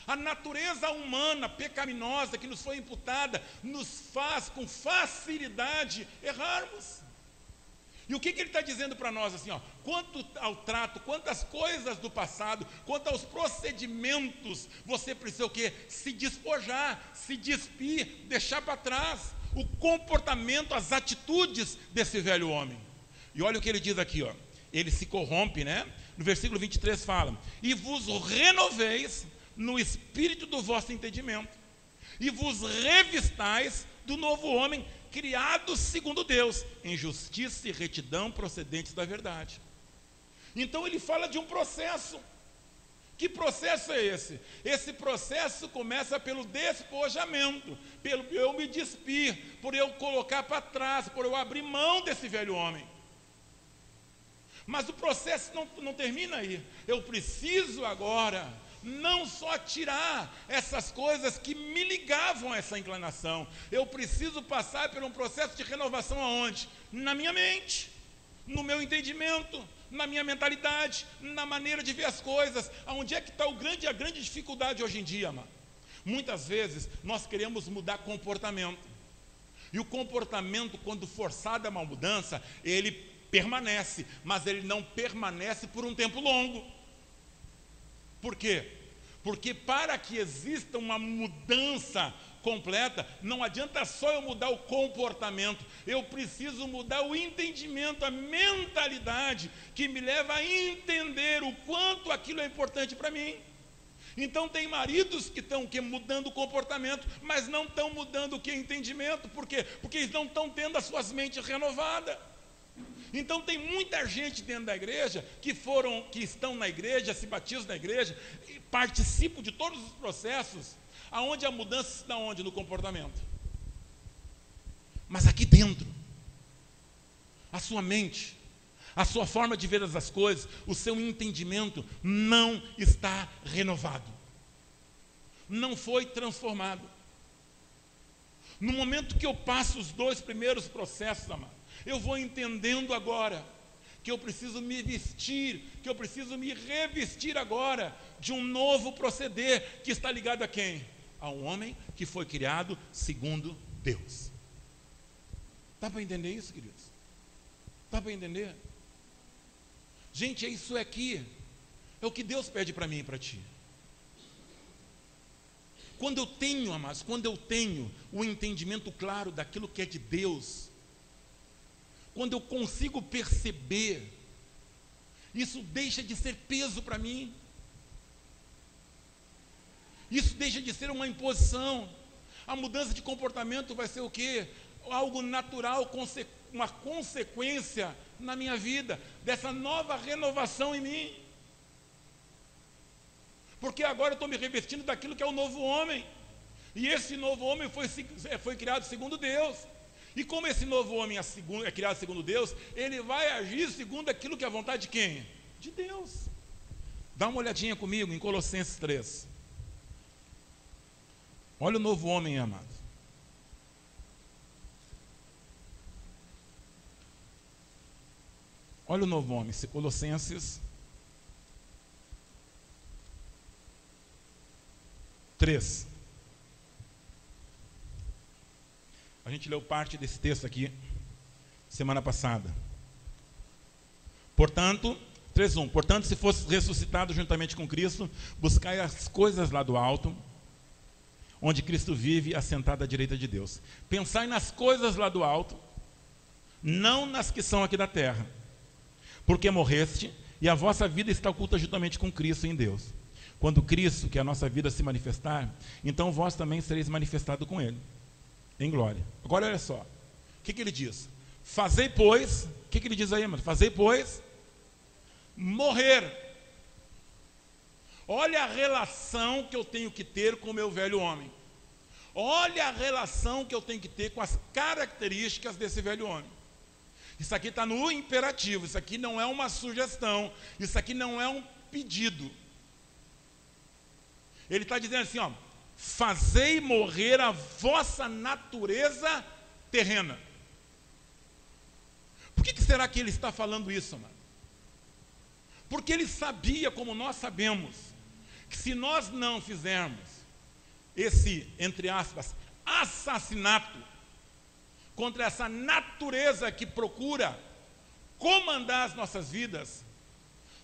A natureza humana, pecaminosa, que nos foi imputada, nos faz com facilidade errarmos. E o que ele está dizendo para nós assim, ó, quanto ao trato, quantas coisas do passado, quanto aos procedimentos, você precisa o quê? Se despojar, se despir, deixar para trás o comportamento, as atitudes desse velho homem. E olha o que ele diz aqui, ó. Ele se corrompe, né? No versículo 23 fala: e vos renoveis no espírito do vosso entendimento, e vos revistais do novo homem, criado segundo Deus, em justiça e retidão procedentes da verdade. Então ele fala de um processo. Que processo é esse? Esse processo começa pelo despojamento, pelo eu me despir, por eu colocar para trás, por eu abrir mão desse velho homem. Mas o processo não termina aí. Eu preciso agora não só tirar essas coisas que me ligavam a essa inclinação. Eu preciso passar por um processo de renovação aonde? Na minha mente, no meu entendimento, na minha mentalidade, na maneira de ver as coisas. Aonde é que está a grande dificuldade hoje em dia, mano? Muitas vezes nós queremos mudar comportamento. E o comportamento, quando forçado a uma mudança, ele permanece, mas ele não permanece por um tempo longo. Por quê? Porque para que exista uma mudança completa, não adianta só eu mudar o comportamento, eu preciso mudar o entendimento, a mentalidade que me leva a entender o quanto aquilo é importante para mim. Então tem maridos que estão mudando o comportamento, mas não estão mudando o entendimento. Por quê? Porque eles não estão tendo as suas mentes renovadas. Então tem muita gente dentro da igreja que estão na igreja, se batizam na igreja, e participam de todos os processos, aonde a mudança está onde? No comportamento. Mas aqui dentro, a sua mente, a sua forma de ver as coisas, o seu entendimento não está renovado. Não foi transformado. No momento que eu passo os 2 primeiros processos, amado, eu vou entendendo agora que eu preciso me vestir, que eu preciso me revestir agora de um novo proceder, que está ligado a quem? A um homem que foi criado segundo Deus. Dá para entender isso, queridos? Dá para entender? Gente, isso aqui é o que Deus pede para mim e para ti. Quando eu tenho, amados, quando eu tenho o entendimento claro daquilo que é de Deus, quando eu consigo perceber, isso deixa de ser peso para mim. Isso deixa de ser uma imposição. A mudança de comportamento vai ser o quê? Algo natural, uma consequência na minha vida, dessa nova renovação em mim. Porque agora eu estou me revestindo daquilo que é o novo homem. E esse novo homem foi criado segundo Deus. E como esse novo homem é criado segundo Deus, ele vai agir segundo aquilo que é a vontade de quem? De Deus. Dá uma olhadinha comigo em Colossenses 3. Olha o novo homem, amado. Olha o novo homem, Colossenses 3. A gente leu parte desse texto aqui semana passada. Portanto, 3:1. Portanto, se fosse ressuscitado juntamente com Cristo, buscai as coisas lá do alto, onde Cristo vive, assentado à direita de Deus. Pensai nas coisas lá do alto, não nas que são aqui da terra. Porque morreste, e a vossa vida está oculta juntamente com Cristo em Deus. Quando Cristo, que é a nossa vida, se manifestar, então vós também sereis manifestados com Ele, em glória. Agora olha só, o que ele diz? Fazei, pois, o que ele diz aí, mano? Fazei, pois, morrer. Olha a relação que eu tenho que ter com o meu velho homem. Olha a relação que eu tenho que ter com as características desse velho homem. Isso aqui está no imperativo, isso aqui não é uma sugestão, isso aqui não é um pedido. Ele está dizendo assim, ó, fazei morrer a vossa natureza terrena. Por que será que ele está falando isso, mano? Porque ele sabia, como nós sabemos, que se nós não fizermos esse, entre aspas, assassinato contra essa natureza que procura comandar as nossas vidas,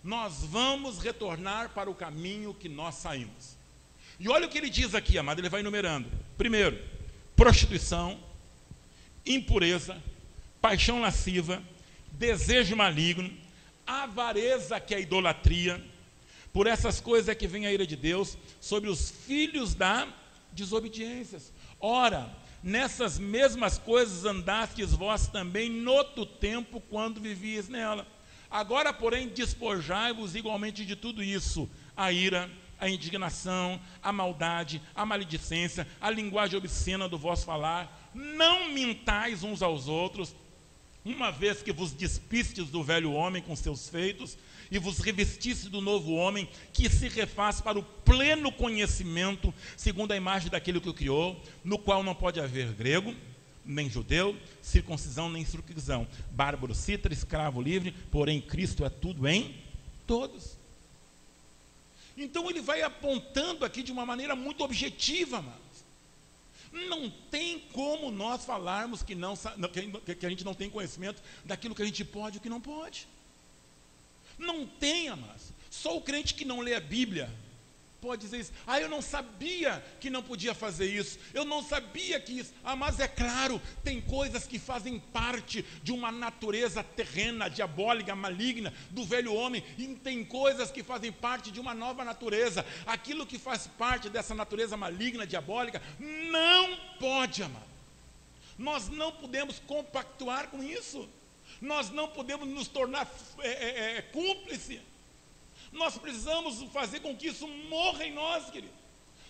nós vamos retornar para o caminho que nós saímos. E olha o que ele diz aqui, amado, ele vai enumerando. Primeiro, prostituição, impureza, paixão lasciva, desejo maligno, avareza, que é a idolatria. Por essas coisas é que vem a ira de Deus sobre os filhos da desobediência. Ora, nessas mesmas coisas andastes vós também no outro tempo, quando vivias nela. Agora, porém, despojai-vos igualmente de tudo isso: a ira, a indignação, a maldade, a maledicência, a linguagem obscena do vosso falar. Não mintais uns aos outros, uma vez que vos despistes do velho homem com seus feitos, e vos revestiste do novo homem, que se refaz para o pleno conhecimento, segundo a imagem daquele que o criou, no qual não pode haver grego, nem judeu, circuncisão, nem circuncisão, bárbaro, cítara, escravo, livre, porém Cristo é tudo em todos. Então ele vai apontando aqui de uma maneira muito objetiva, amados. Não tem como nós falarmos que a gente não tem conhecimento daquilo que a gente pode e o que não pode. Não tem, amados. Só o crente que não lê a Bíblia pode dizer isso. Ah, eu não sabia que não podia fazer isso. Eu não sabia que isso. Ah, mas é claro, tem coisas que fazem parte de uma natureza terrena, diabólica, maligna, do velho homem. E tem coisas que fazem parte de uma nova natureza. Aquilo que faz parte dessa natureza maligna, diabólica, não pode, amado. Nós não podemos compactuar com isso. Nós não podemos nos tornar cúmplice. Nós precisamos fazer com que isso morra em nós, querido.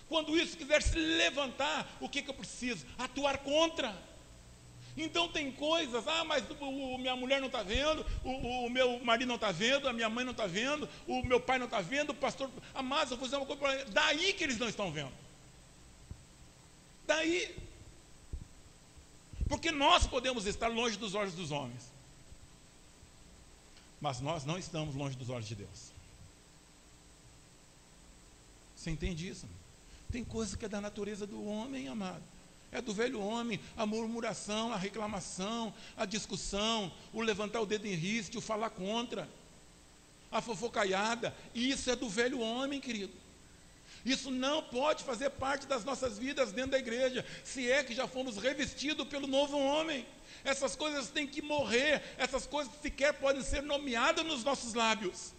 Quando isso quiser se levantar, o que eu preciso? Atuar contra. Então tem coisas, mas minha mulher não está vendo, o meu marido não está vendo, a minha mãe não está vendo, o meu pai não está vendo, o pastor, mas eu vou fazer uma coisa para ele. Daí que eles não estão vendo. Daí. Porque nós podemos estar longe dos olhos dos homens, mas nós não estamos longe dos olhos de Deus. Você entende isso? Tem coisa que é da natureza do homem, amado. É do velho homem, a murmuração, a reclamação, a discussão, o levantar o dedo em riste, o falar contra, a fofocaiada. Isso é do velho homem, querido. Isso não pode fazer parte das nossas vidas dentro da igreja, se é que já fomos revestidos pelo novo homem. Essas coisas têm que morrer, essas coisas sequer podem ser nomeadas nos nossos lábios.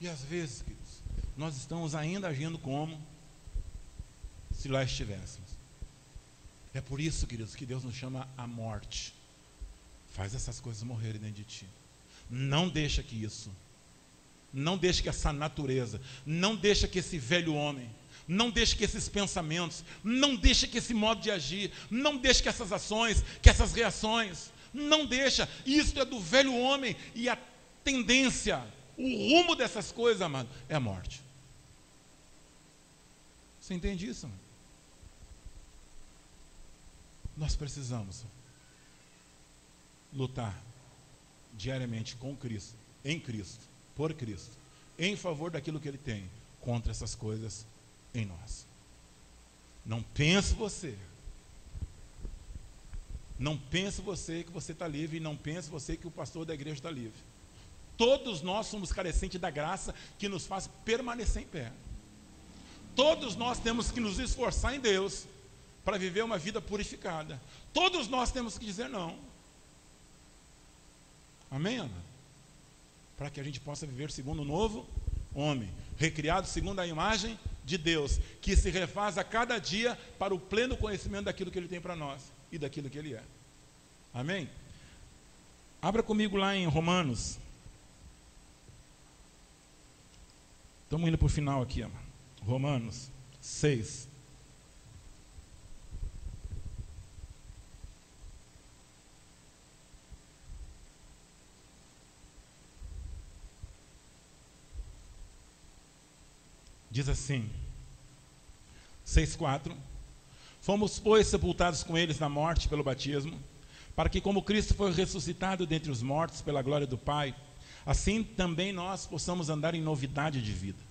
E às vezes, queridos, nós estamos ainda agindo como se lá estivéssemos. É por isso, queridos, que Deus nos chama à morte. Faz essas coisas morrerem dentro de ti. Não deixa que isso, não deixa que essa natureza, não deixa que esse velho homem, não deixa que esses pensamentos, não deixa que esse modo de agir, não deixa que essas ações, que essas reações, não deixa. Isso é do velho homem e a tendência, o rumo dessas coisas, amado, é a morte. Você entende isso, amado? Nós precisamos lutar diariamente com Cristo, em Cristo, por Cristo, em favor daquilo que Ele tem, contra essas coisas em nós. Não pense você que você está livre, e não pense você que o pastor da igreja está livre. Todos nós somos carecentes da graça que nos faz permanecer em pé. Todos nós temos que nos esforçar em Deus para viver uma vida purificada. Todos nós temos que dizer não. Amém, Ana? Para que a gente possa viver segundo o novo homem, recriado segundo a imagem de Deus, que se refaz a cada dia para o pleno conhecimento daquilo que Ele tem para nós e daquilo que Ele é. Amém? Abra comigo lá em Romanos. Estamos indo para o final aqui, amado. Romanos 6. Diz assim, 6,4: Fomos, pois, sepultados com eles na morte pelo batismo, para que, como Cristo foi ressuscitado dentre os mortos pela glória do Pai, assim também nós possamos andar em novidade de vida.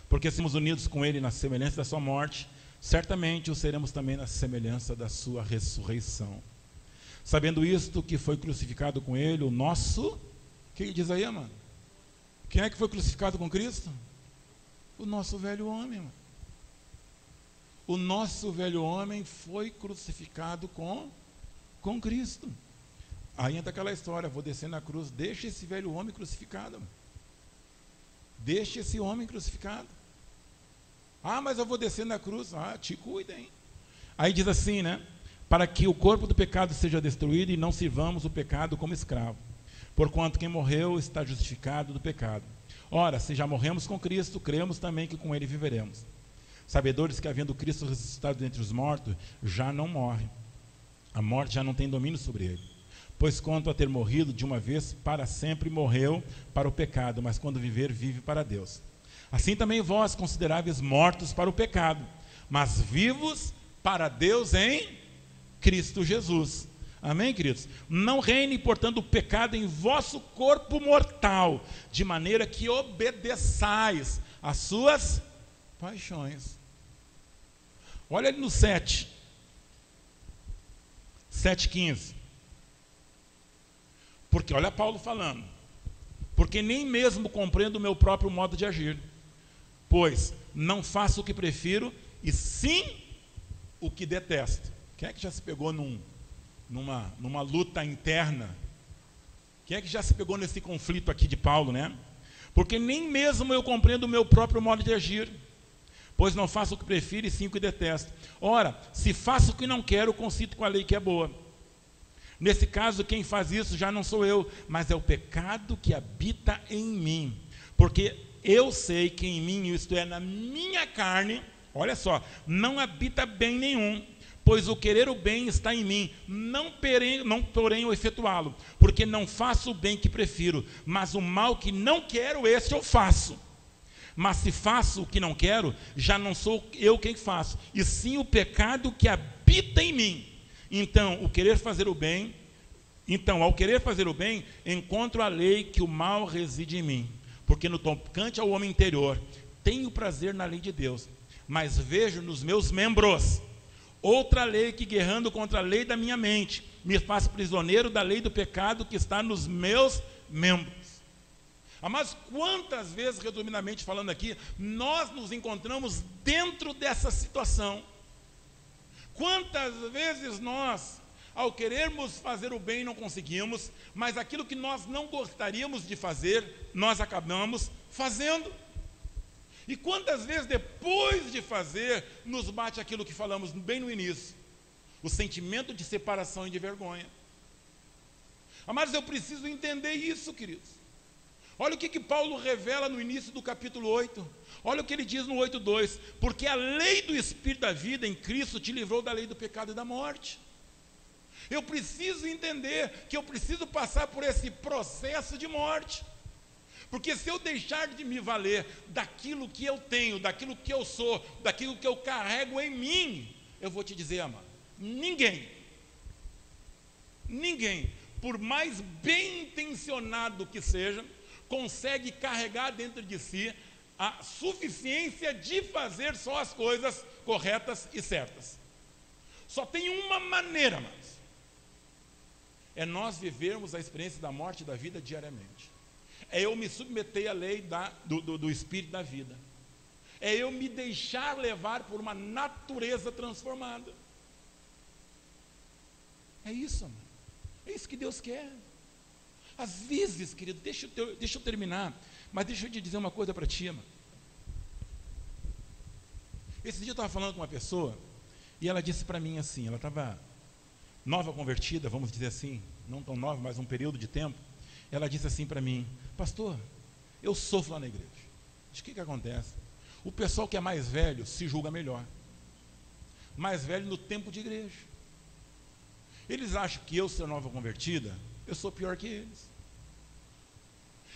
Porque somos unidos com Ele na semelhança da sua morte, certamente o seremos também na semelhança da sua ressurreição. Sabendo isto, que foi crucificado com Ele o nosso... O que diz aí, mano? Quem é que foi crucificado com Cristo? O nosso velho homem, mano. O nosso velho homem foi crucificado com Cristo. Aí entra aquela história, vou descer na cruz, deixa esse velho homem crucificado. Mano. Deixa esse homem crucificado. Mas eu vou descer na cruz. Te cuidem. Aí diz assim, né? Para que o corpo do pecado seja destruído e não sirvamos o pecado como escravo. Porquanto quem morreu está justificado do pecado. Ora, se já morremos com Cristo, cremos também que com Ele viveremos. Sabedores que, havendo Cristo ressuscitado dentre os mortos, já não morre. A morte já não tem domínio sobre ele. Pois quanto a ter morrido de uma vez, para sempre morreu para o pecado, mas quando viver, vive para Deus. Assim também vós consideráveis mortos para o pecado, mas vivos para Deus em Cristo Jesus. Amém, queridos? Não reine, portanto, o pecado em vosso corpo mortal, de maneira que obedeçais às suas paixões. Olha ali no 7:15. Porque, olha Paulo falando, porque nem mesmo compreendo o meu próprio modo de agir, pois não faço o que prefiro, e sim o que detesto. Quem é que já se pegou numa luta interna? Quem é que já se pegou nesse conflito aqui de Paulo, né? Porque nem mesmo eu compreendo o meu próprio modo de agir, pois não faço o que prefiro e sim o que detesto. Ora, se faço o que não quero, consinto com a lei que é boa. Nesse caso, quem faz isso já não sou eu, mas é o pecado que habita em mim. Porque eu sei que em mim, isto é, na minha carne, olha só, não habita bem nenhum, pois o querer o bem está em mim, não porém o efetuá-lo, porque não faço o bem que prefiro, mas o mal que não quero, este eu faço. Mas se faço o que não quero, já não sou eu quem faço, e sim o pecado que habita em mim. Então, ao querer fazer o bem, encontro a lei que o mal reside em mim. Porque no tocante ao homem interior, tenho prazer na lei de Deus, mas vejo nos meus membros outra lei que, guerrando contra a lei da minha mente, me faz prisioneiro da lei do pecado que está nos meus membros. Mas quantas vezes, resumidamente falando aqui, nós nos encontramos dentro dessa situação? Quantas vezes nós, ao querermos fazer o bem, não conseguimos, mas aquilo que nós não gostaríamos de fazer, nós acabamos fazendo. E quantas vezes depois de fazer, nos bate aquilo que falamos bem no início, o sentimento de separação e de vergonha. Mas eu preciso entender isso, queridos. Olha o que Paulo revela no início do capítulo 8. Olha o que ele diz no 8:2. Porque a lei do Espírito da vida em Cristo te livrou da lei do pecado e da morte. Eu preciso entender que eu preciso passar por esse processo de morte. Porque se eu deixar de me valer daquilo que eu tenho, daquilo que eu sou, daquilo que eu carrego em mim, eu vou te dizer, amado, ninguém, por mais bem intencionado que seja, consegue carregar dentro de si a suficiência de fazer só as coisas corretas e certas. Só tem uma maneira, amados, é nós vivermos a experiência da morte e da vida diariamente. É eu me submeter à lei do Espírito da vida. É eu me deixar levar por uma natureza transformada. É isso, amor. É isso que Deus quer. Às vezes, querido, deixa eu terminar, mas deixa eu te dizer uma coisa para ti, amor. Esse dia eu estava falando com uma pessoa, e ela disse para mim assim, ela estava nova convertida, vamos dizer assim, não tão nova, mas um período de tempo. Ela disse assim para mim: pastor, eu sofro lá na igreja. O que acontece? O pessoal que é mais velho se julga melhor. Mais velho no tempo de igreja. Eles acham que eu, ser nova convertida, eu sou pior que eles.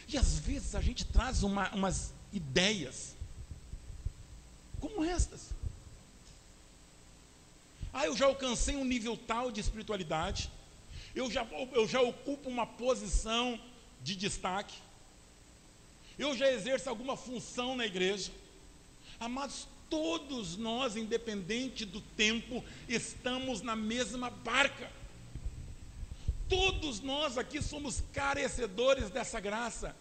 E às vezes a gente traz umas ideias como estas. Eu já alcancei um nível tal de espiritualidade, eu já ocupo uma posição de destaque, eu já exerço alguma função na igreja. Amados, todos nós, independente do tempo, estamos na mesma barca. Todos nós aqui somos carecedores dessa graça,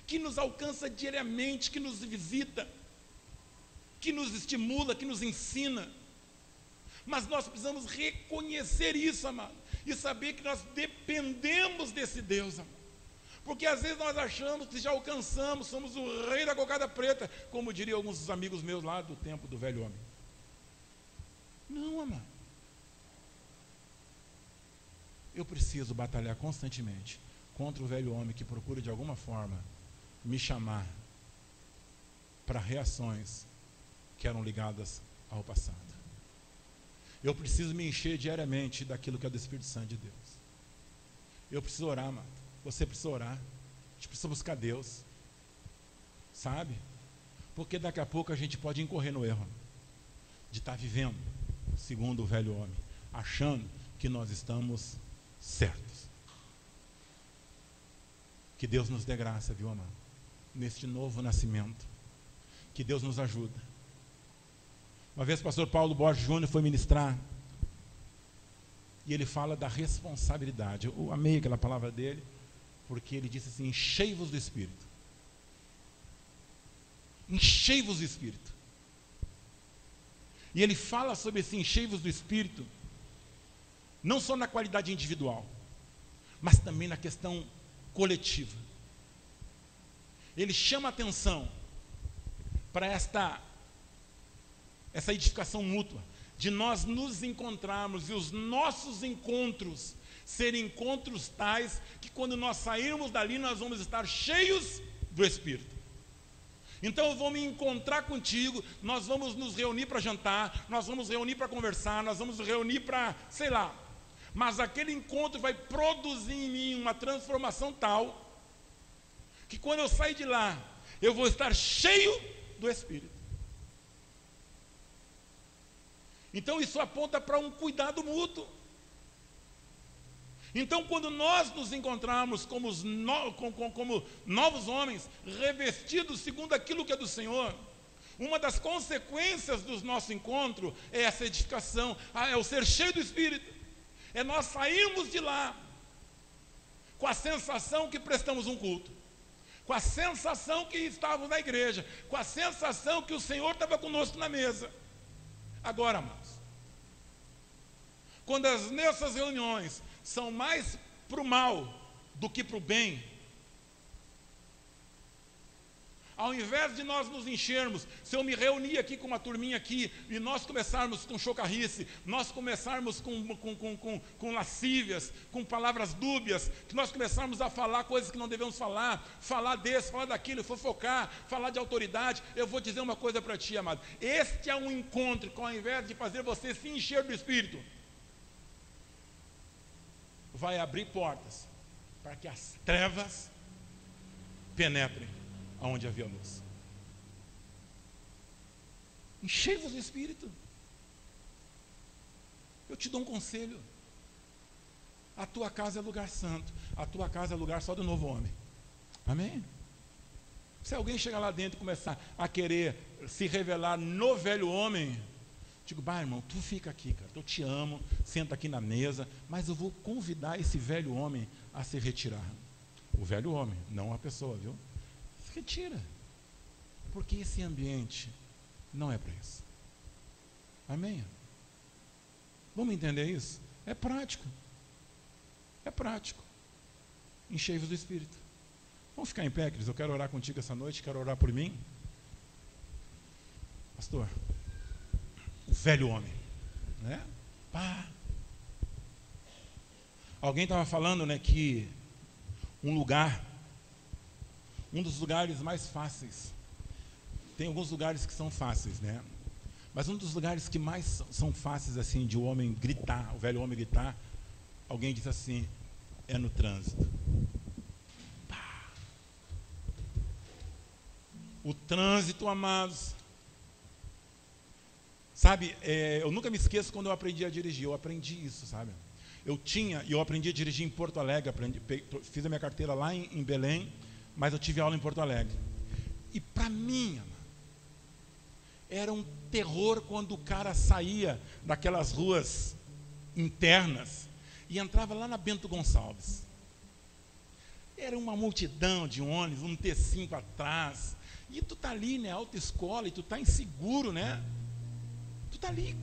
que nos alcança diariamente, que nos visita, que nos estimula, que nos ensina. Mas nós precisamos reconhecer isso, amado, e saber que nós dependemos desse Deus, amado. Porque às vezes nós achamos que já alcançamos, somos o rei da cocada preta, como diriam alguns dos amigos meus lá do tempo do velho homem. Não, amado. Eu preciso batalhar constantemente contra o velho homem que procura de alguma forma me chamar para reações que eram ligadas ao passado. Eu preciso me encher diariamente daquilo que é do Espírito Santo de Deus. Eu preciso orar, amado. Você precisa orar. A gente precisa buscar Deus. Sabe? Porque daqui a pouco a gente pode incorrer no erro de estar vivendo segundo o velho homem, achando que nós estamos certos. Que Deus nos dê graça, viu, amado? Neste novo nascimento. Que Deus nos ajude. Uma vez o pastor Paulo Borges Júnior foi ministrar, e ele fala da responsabilidade. Eu amei aquela palavra dele, porque ele disse assim: enchei-vos do Espírito. Enchei-vos do Espírito. E ele fala sobre esse enchei-vos do Espírito, não só na qualidade individual, mas também na questão coletiva. Ele chama a atenção para essa edificação mútua, de nós nos encontrarmos, e os nossos encontros ser encontros tais que quando nós sairmos dali nós vamos estar cheios do Espírito. Então eu vou me encontrar contigo, nós vamos nos reunir para jantar, nós vamos reunir para conversar, nós vamos nos reunir para, sei lá, mas aquele encontro vai produzir em mim uma transformação tal, que quando eu sair de lá, eu vou estar cheio do Espírito. Então isso aponta para um cuidado mútuo. Então, quando nós nos encontrarmos como novos homens, revestidos segundo aquilo que é do Senhor, uma das consequências do nosso encontro é essa edificação, é o ser cheio do Espírito. É nós sairmos de lá com a sensação que prestamos um culto, com a sensação que estávamos na igreja, com a sensação que o Senhor estava conosco na mesa. Agora, amados, quando as nossas reuniões são mais para o mal do que para o bem, ao invés de nós nos enchermos, se eu me reunir aqui com uma turminha aqui, e nós começarmos com chocarrice, nós começarmos com lascívias, com palavras dúbias, que nós começarmos a falar coisas que não devemos falar desse, falar daquilo, fofocar, falar de autoridade, eu vou dizer uma coisa para ti, amado, este é um encontro que ao invés de fazer você se encher do Espírito, vai abrir portas para que as trevas penetrem aonde havia luz. Enchei-vos do Espírito. Eu te dou um conselho. A tua casa é lugar santo. A tua casa é lugar só do novo homem. Amém? Se alguém chegar lá dentro e começar a querer se revelar no velho homem, digo, irmão, tu fica aqui, cara, eu te amo, senta aqui na mesa, mas eu vou convidar esse velho homem a se retirar. O velho homem, não a pessoa, viu? Se retira. Porque esse ambiente não é para isso. Amém? Vamos entender isso? É prático. É prático. Enchei-vos do Espírito. Vamos ficar em pé, queridos? Eu quero orar contigo essa noite, quero orar por mim. Pastor, o velho homem, né? Alguém estava falando, né, que um dos lugares mais fáceis, tem alguns lugares que são fáceis, né? Mas um dos lugares que mais são fáceis, assim, de o homem gritar, o velho homem gritar, alguém diz assim, é no trânsito. O trânsito, amados. Sabe, eu nunca me esqueço quando eu aprendi a dirigir, eu aprendi isso, sabe? Eu aprendi a dirigir em Porto Alegre, fiz a minha carteira lá em Belém, mas eu tive aula em Porto Alegre. E para mim, era um terror quando o cara saía daquelas ruas internas e entrava lá na Bento Gonçalves. Era uma multidão de ônibus, um T5 atrás, e tu tá ali, né, autoescola, e tu tá inseguro, né? Tu tá ali.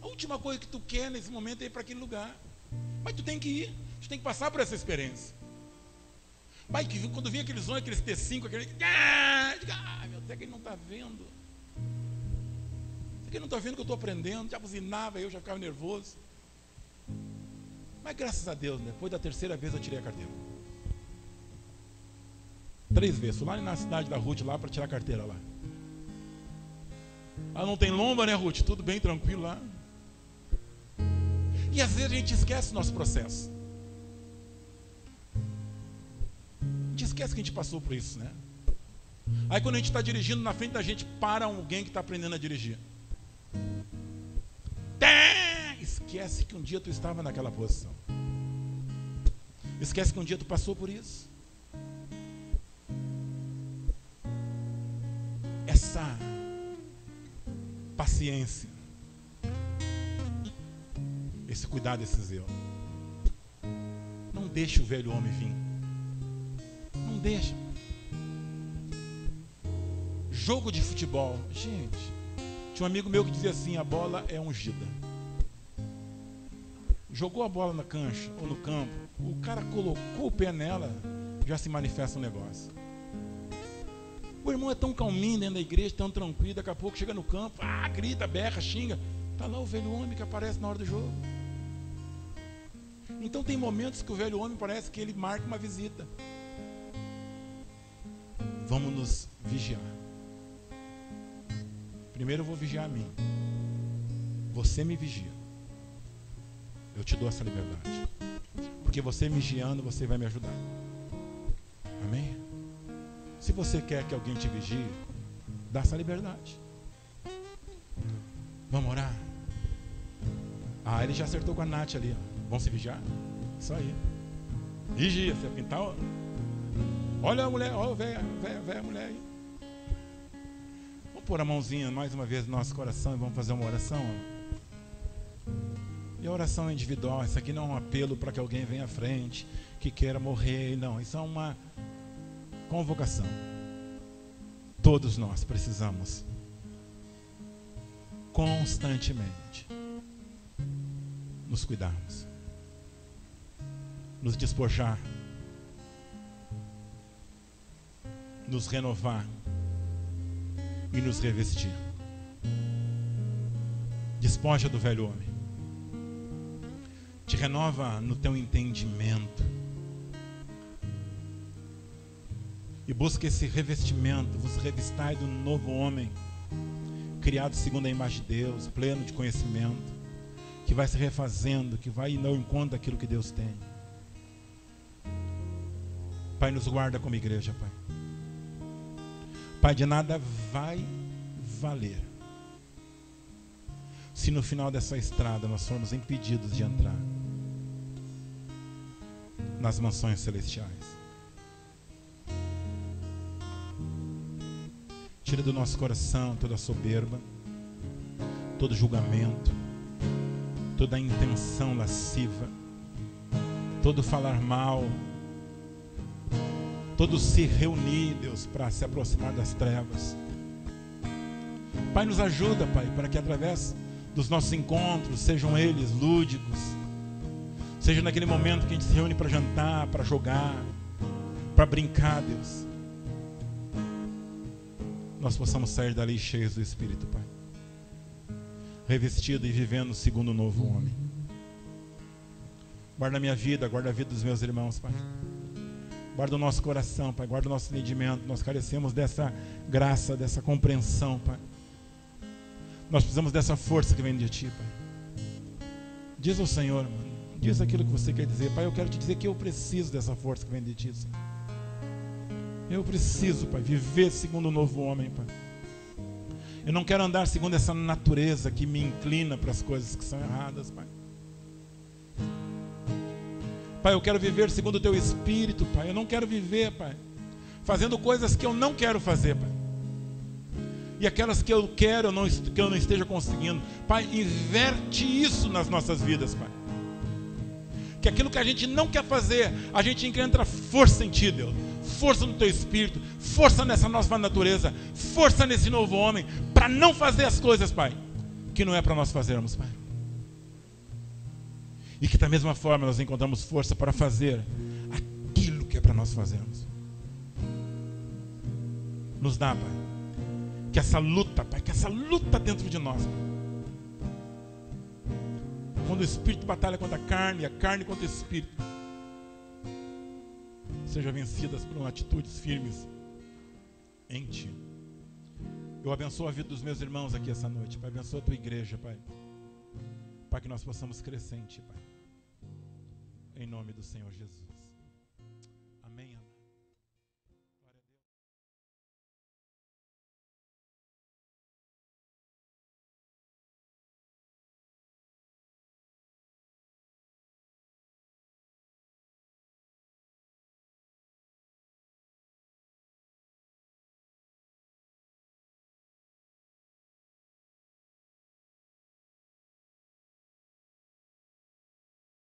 A última coisa que tu quer nesse momento é ir para aquele lugar. Mas tu tem que ir, tu tem que passar por essa experiência. Pai, que quando vinha aqueles ônibus, aqueles T5, meu Deus, até que ele não está vendo. Até que ele não está vendo que eu estou aprendendo, já buzinava, eu já ficava nervoso. Mas graças a Deus, né, depois da terceira vez eu tirei a carteira. 3 vezes, fui lá na cidade da Ruth lá para tirar a carteira lá. Ah, não tem lomba, né, Ruth? Tudo bem, tranquilo lá. E às vezes a gente esquece o nosso processo. A gente esquece que a gente passou por isso, né? Aí quando a gente está dirigindo, na frente da gente para alguém que está aprendendo a dirigir. Esquece que um dia tu estava naquela posição. Esquece que um dia tu passou por isso. Essa paciência, esse cuidado, esse zelo. Não deixe o velho homem vir. Não deixa. Jogo de futebol. Gente, tinha um amigo meu que dizia assim, a bola é ungida. Jogou a bola na cancha ou no campo, o cara colocou o pé nela, já se manifesta um negócio. O irmão é tão calminho dentro da igreja, tão tranquilo, daqui a pouco chega no campo, grita, berra, xinga. Está lá o velho homem que aparece na hora do jogo. Então tem momentos que o velho homem parece que ele marca uma visita. Vamos nos vigiar. Primeiro eu vou vigiar a mim. Você me vigia. Eu te dou essa liberdade. Porque você me vigiando, você vai me ajudar. Amém? Se você quer que alguém te vigie, dá essa liberdade. Vamos orar? Ah, ele já acertou com a Nath ali, ó. Vamos se vigiar? Isso aí. Vigia, você pintar. Olha a mulher, olha a velha mulher aí. Vamos pôr a mãozinha mais uma vez no nosso coração e vamos fazer uma oração. E a oração é individual. Isso aqui não é um apelo para que alguém venha à frente, que queira morrer. Não, isso é uma convocação. Todos nós precisamos constantemente nos cuidarmos, nos despojar, nos renovar e nos revestir. Despoja do velho homem, te renova no teu entendimento e busca esse revestimento. Vos revistai do novo homem, criado segundo a imagem de Deus, pleno de conhecimento, que vai se refazendo, que vai indo ao encontro daquilo que Deus tem. Pai, nos guarda como igreja, Pai. Pai, de nada vai valer se no final dessa estrada nós formos impedidos de entrar nas mansões celestiais. Tira do nosso coração toda soberba, todo julgamento, toda intenção lasciva, todo falar mal, todo se reunir, Deus, para se aproximar das trevas. Pai, nos ajuda, Pai, para que através dos nossos encontros, sejam eles lúdicos, seja naquele momento que a gente se reúne para jantar, para jogar, para brincar, Deus, nós possamos sair dali cheios do Espírito, Pai, revestido e vivendo segundo o novo homem. Guarda a minha vida, guarda a vida dos meus irmãos, Pai. Guarda o nosso coração, Pai, guarda o nosso entendimento. Nós carecemos dessa graça, dessa compreensão, Pai. Nós precisamos dessa força que vem de Ti, Pai. Diz ao Senhor, mano, diz aquilo que você quer dizer. Pai, eu quero te dizer que eu preciso dessa força que vem de Ti, Senhor. Eu preciso, Pai, viver segundo o novo homem, Pai. Eu não quero andar segundo essa natureza que me inclina para as coisas que são erradas, Pai. Pai, eu quero viver segundo o Teu Espírito, Pai. Eu não quero viver, Pai, fazendo coisas que eu não quero fazer, Pai. E aquelas que eu quero, que eu não esteja conseguindo. Pai, inverte isso nas nossas vidas, Pai. Que aquilo que a gente não quer fazer, a gente encontra força em Ti, Deus. Força no Teu Espírito, força nessa nova natureza, força nesse novo homem, para não fazer as coisas, Pai, que não é para nós fazermos, Pai. E que da mesma forma nós encontramos força para fazer aquilo que é para nós fazermos. Nos dá, Pai, que essa luta, Pai, que essa luta dentro de nós, Pai, quando o Espírito batalha contra a carne contra o Espírito, sejam vencidas por atitudes firmes em Ti. Eu abençoo a vida dos meus irmãos aqui essa noite, Pai. Abençoa a Tua igreja, Pai, para que nós possamos crescer em Ti, Pai. Em nome do Senhor Jesus.